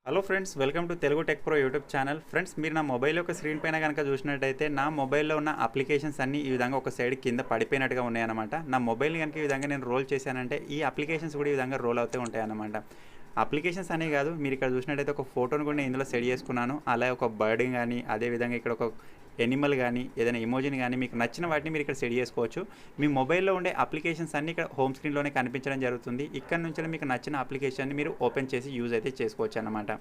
Hello friends, welcome to Telugu tech pro YouTube channel. Friends, మీరు నా mobile యొక్క screen పైన కనుక చూసినట్టయితే నా మొబైల్లో ఉన్న అప్లికేషన్స్ అన్నీ ఈ విధంగా ఒక సైడ్ కింద పడిపోయినట్టుగా ఉన్నాయన్నమాట. నా మొబైల్ని కనుక ఈ విధంగా నేను రోల్ చేశానంటే ఈ అప్లికేషన్స్ కూడా ఈ విధంగా రోల్ అవుతూ ఉంటాయన్నమాట. అప్లికేషన్స్ అనే కాదు, మీరు ఇక్కడ చూసినట్టయితే ఒక ఫోటోను కూడా నేను ఇందులో సెట్ చేసుకున్నాను. అలాగే ఒక బర్డ్ కానీ, అదేవిధంగా ఇక్కడ ఒక ఎనిమల్ కానీ, ఏదైనా ఎమోజిని కానీ మీకు నచ్చిన వాటిని మీరు ఇక్కడ సెట్ చేసుకోవచ్చు. మీ మొబైల్లో ఉండే అప్లికేషన్స్ అన్నీ ఇక్కడ హోమ్ స్క్రీన్లోనే కనిపించడం జరుగుతుంది. ఇక్కడ నుంచి మీకు నచ్చిన అప్లికేషన్ని మీరు ఓపెన్ చేసి యూజ్ అయితే చేసుకోవచ్చు అన్నమాట.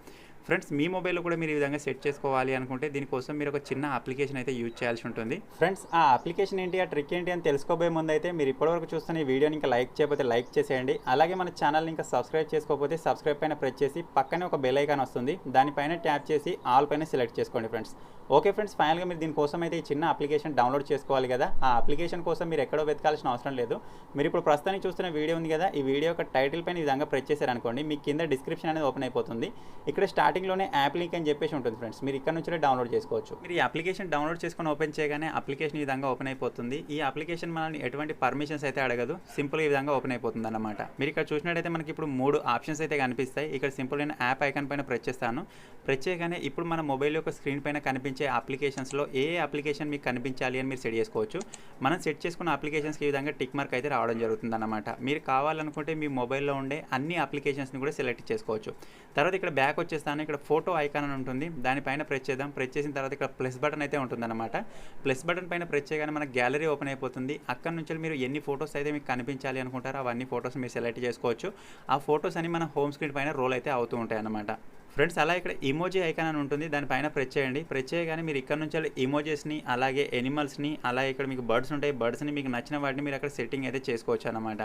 ఫ్రెండ్స్, మీ మొబైల్లో కూడా మీరు ఈ విధంగా సెట్ చేసుకోవాలి అనుకుంటే దీనికోసం మీరు ఒక చిన్న అప్లికేషన్ అయితే యూజ్ చేయాల్సి ఉంటుంది. ఫ్రెండ్స్, ఆ అప్లికేషన్ ఏంటి, ఆ ట్రిక్ ఏంటి అని తెలుసుకోబోయే ముందు అయితే మీరు ఇప్పటివరకు చూస్తున్న ఈ వీడియోని ఇంకా లైక్ చేయకపోతే లైక్ చేసేయండి. అలాగే మన ఛానల్ని ఇంకా సబ్స్క్రైబ్ చేసుకోకపోతే సబ్స్క్రైబ్ పైన ప్రెస్ చేసి పక్కనే ఒక బెల్ ఐకాన్ వస్తుంది, దానిపైన ట్యాప్ చేసి ఆల్ పైన సెలెక్ట్ చేసుకోండి ఫ్రెండ్స్. ఓకే ఫ్రెండ్స్, ఫైనల్గా మీరు దీనికోసం అయితే ఈ చిన్న అప్లికేషన్ డౌన్లోడ్ చేసుకోవాలి కదా. ఆ అప్లికేషన్ కోసం మీరు ఎక్కడో వెతకాల్సిన అవసరం లేదు. మీరు ఇప్పుడు ప్రస్తుతానికి చూస్తున్న వీడియో ఉంది కదా, ఈ వీడియో యొక్క టైటిల్ పైన ఈ విధంగా ప్రెస్ చేశారనుకోండి, మీ కింద డిస్క్రిప్షన్ అనేది ఓపెన్ అయిపోతుంది. ఇక్కడ స్టార్టింగ్లోనే యాప్ లింక్ అని చెప్పేసి ఉంటుంది ఫ్రెండ్స్, మీరు ఇక్కడ నుంచి డౌన్లోడ్ చేసుకోవచ్చు. మీరు ఈ అప్లికేషన్ డౌన్లోడ్ చేసుకొని ఓపెన్ చేయగానే అప్లికేషన్ ఈ విధంగా ఓపెన్ అయిపోతుంది. ఈ అప్లికేషన్ మనల్ని ఎటువంటి పర్మిషన్స్ అయితే అడగదు, సింపుల్ ఈ విధంగా ఓపెన్ అయిపోతుంది అన్నమాట. మీరు ఇక్కడ చూసినట్టయితే మనకి ఇప్పుడు 3 ఆప్షన్స్ అయితే కనిపిస్తాయి. ఇక్కడ సింపుల్ నేను యాప్ ఐకాన్ పైన ప్రెస్ చేస్తాను. ప్రెస్ చేయగానే ఇప్పుడు మన మొబైల్ యొక్క స్క్రీన్ పైన కనిపించే అప్లికేషన్స్లో ఏ అప్లికేషన్ మీకు కనిపించాలి అని మీరు సెట్ చేసుకోవచ్చు. మనం సెట్ చేసుకున్న అప్లికేషన్స్కి ఈ విధంగా టిక్ మార్క్ అయితే రావడం జరుగుతుంది అన్నమాట. మీరు కావాలనుకుంటే మీ మొబైల్లో ఉండే అన్ని అప్లికేషన్స్ని కూడా సెలెక్ట్ చేసుకోవచ్చు. తర్వాత ఇక్కడ బ్యాక్ వచ్చేస్తాను, ఇక్కడ ఫోటో ఐకాన్ అని ఉంటుంది, దానిపైన ప్రెస్ చేద్దాం. ప్రెస్ చేసిన తర్వాత ఇక్కడ ప్లస్ బటన్ అయితే ఉంటుందన్నమాట. ప్లస్ బటన్ పైన ప్రెస్ చేయగానే మన గ్యాలరీ ఓపెన్ అయిపోతుంది. అక్కడ నుంచి మీరు ఎన్ని ఫొటోస్ అయితే మీకు కనిపించాలి అనుకుంటారో అవన్నీ ఫొటోస్ మీరు సెలెక్ట్ చేసుకోవచ్చు. ఆ ఫొటోస్ అని మన హోమ్ స్క్రీన్ పైన రోల్ అయితే అవుతూ ఉంటాయి అన్నమాట. ఫ్రెండ్స్, అలా ఇక్కడ ఇమోజీ ఐకాన్ అని ఉంటుంది, దానిపైన ప్రెస్ చేయండి. ప్రెస్ చేయగానే మీరు ఇక్కడ నుంచి ఇమోజెస్ని, అలాగే ఎనిమల్స్ని, అలాగే ఇక్కడ మీకు బర్డ్స్ ఉంటాయి, బర్డ్స్ని మీకు నచ్చిన వాటిని మీరు అక్కడ సెట్టింగ్ అయితే చేసుకోవచ్చు అనమాట.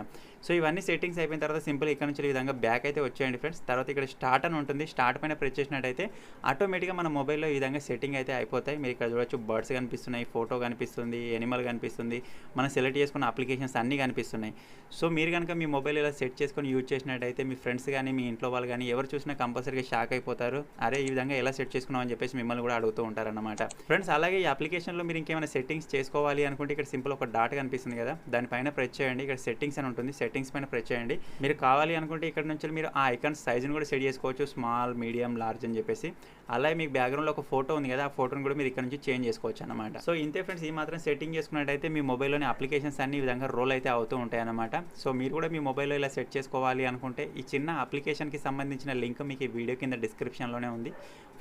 సో ఇవన్నీ సెట్టింగ్స్ అయిపోయిన తర్వాత సింపుల్ ఇక్కడ నుంచి ఈ విధంగా బ్యాక్ అయితే వచ్చేయండి ఫ్రెండ్స్. తర్వాత ఇక్కడ స్టార్ట్ అని ఉంటుంది, స్టార్ట్ పైన ప్రెస్ చేసినట్టయితే ఆటోమేటిక్గా మన మొబైల్లో ఈ విధంగా సెట్టింగ్ అయితే అయిపోతాయి. మీరు ఇక్కడ చూడొచ్చు, బర్డ్స్ కనిపిస్తున్నాయి, ఫోటో కనిపిస్తుంది, ఎనిమల్ కనిపిస్తుంది, మనం సెలెక్ట్ చేసుకున్న అప్లికేషన్స్ అన్నీ కనిపిస్తున్నాయి. సో మీరు కనుక మీ మొబైల్ ఇలా సెట్ చేసుకొని యూజ్ చేసినట్టయితే మీ ఫ్రెండ్స్ కానీ, మీ ఇంట్లో వాళ్ళు కానీ ఎవరు చూసినా కంపల్సరీగా షాక్ అయిపోతారు. అరే, ఈ విధంగా ఎలా సెట్ చేసుకున్నాం అని చెప్పేసి మిమ్మల్ని కూడా అడుగుతూ ఉంటారన్నమాట. ఫ్రెండ్స్, అలాగే ఈ అప్లికేషన్లో మీరు ఇంకేమైనా సెట్టింగ్స్ చేసుకోవాలి అనుకుంటే ఇక్కడ సింపుల్ ఒక డాట్ కనిపిస్తుంది కదా, దానిపైన ప్రెస్ చేయండి. ఇక్కడ సెట్టింగ్స్ అని ఉంటుంది, సెట్టింగ్స్ పైన ప్రెస్ చేయండి. మీరు కావాలి అనుకుంటే ఇక్కడ నుంచి మీరు ఆ ఐకాన్ సైజుని కూడా సెట్ చేసుకోవచ్చు, స్మాల్, మీడియం, లార్జ్ అని చెప్పేసి. అలాగే మీకు బ్యాక్గ్రౌండ్లో ఒక ఫోటో ఉంది కదా, ఆ ఫోటోని కూడా మీరు ఇక్కడ నుంచి చేంజ్ చేసుకోవచ్చు అనమాట. సో ఇంతే ఫ్రెండ్స్, ఈ మాత్రం సెట్టింగ్ చేసుకున్నట్టయితే మీ మొబైల్లోని అప్లికేషన్స్ అన్ని ఈ విధంగా రోల్ అయితే అవుతూ ఉంటాయి అనమాట. సో మీరు కూడా మీ మొబైల్లో ఇలా సెట్ చేసుకోవాలి అనుకుంటే ఈ చిన్న అప్లికేషన్కి సంబంధించిన లింక్ మీకు ఈ వీడియో కింద డిస్క్రిప్షన్లోనే ఉంది.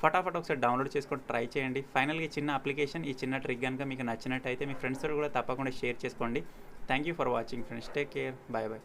ఫటాఫట్ ఒకసారి డౌన్లోడ్ చేసుకొని ట్రై చేయండి. ఫైనల్గా ఈ చిన్న అప్లికేషన్, ఈ చిన్న ట్రిక్ కనుక మీకు నచ్చినట్టయితే మీ ఫ్రెండ్స్తో కూడా తప్పకుండా షేర్ చేసుకోండి. Thank you for watching friends, take care, bye bye.